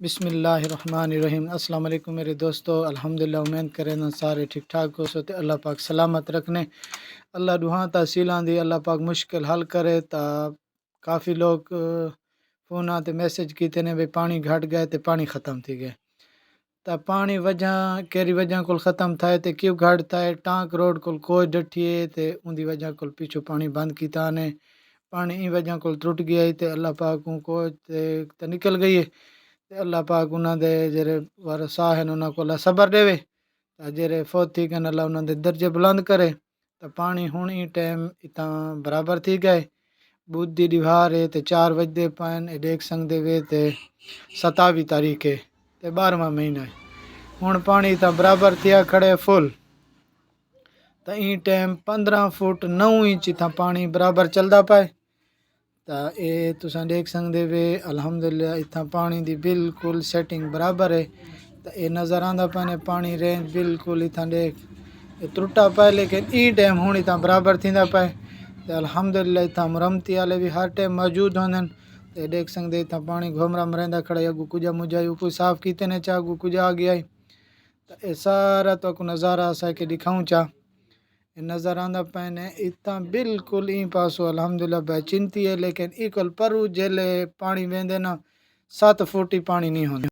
बिस्मिल्लाहिर्रहमानिर्रहीम। अस्सलाम वालेकुम मेरे दोस्तों। अल्हम्दुलिल्लाह, उम्मीद करें ना सारे ठीक ठाक हो सोते अल्लाह पाक सलामत रखने। अल्लाह दुआ तहसीलां दी अल्लाह पाक मुश्किल हल करे। ता काफ़ी लोग फ़ोन आते मैसेज कीते ने भी पानी घट गए तो पानी ख़त्म थी गए। ता पानी वजह केरी वजह को ख़त्म थाए तो क्यों घट थाए टांक रोड को कोई डठिए तो उनकी वजह को पिछू पानी बंद किया ने पानी ई वजह को त्रुट गया तो अल्लाह पाक को तो निकल गई है। ते अल्लाह पाक उन्होंने जेरे वारसा हैं उन्होंने को सबर देवे जेरे फौत थी गए अल्लाह उन्होंने दर्जे बुलंद करे। तो पानी हूँ ही टाइम इतना बराबर थी गए बुद्ध दीवार है तो 4 बजते पैन देख सकते वे तो 27 तारीख है तो 12वां महीना है। हूँ पानी इतना बराबर थिया खड़े फुल तो ई टाइम 15 फुट 9 इंच इतना पानी बराबर चलता पाए। तो ये तुसा देख सकते वे अल्हम्दुलिल्लाह इतना पानी दी बिल्कुल सेटिंग बराबर है। तो ये नज़र आंदा पाने पानी रेंज बिल्कुल इतना देख त्रुटा पाए लेकिन ई टाइम हूँ इतना बराबर थींदा पाए। तो अल्हम्दुलिल्लाह इतना मुरम्मती वाले भी हर टाइम मौजूद होंगे। तो देख सकते इतना पानी घुमरा मरेंदा खड़े अगू कुछ मुझा कोई साफ किते ने चाह अगू कुछ आ गया। तो ये सारा तो नज़ारा असा के दिखाऊँ चाह नज़र आंदा पैने इतना बिल्कुल ई पासो अल्हम्दुलिल्लाह बेचिंती है लेकिन इकल परू जेले पानी वेंदे ना 7 फुट ही पानी नहीं होंदा।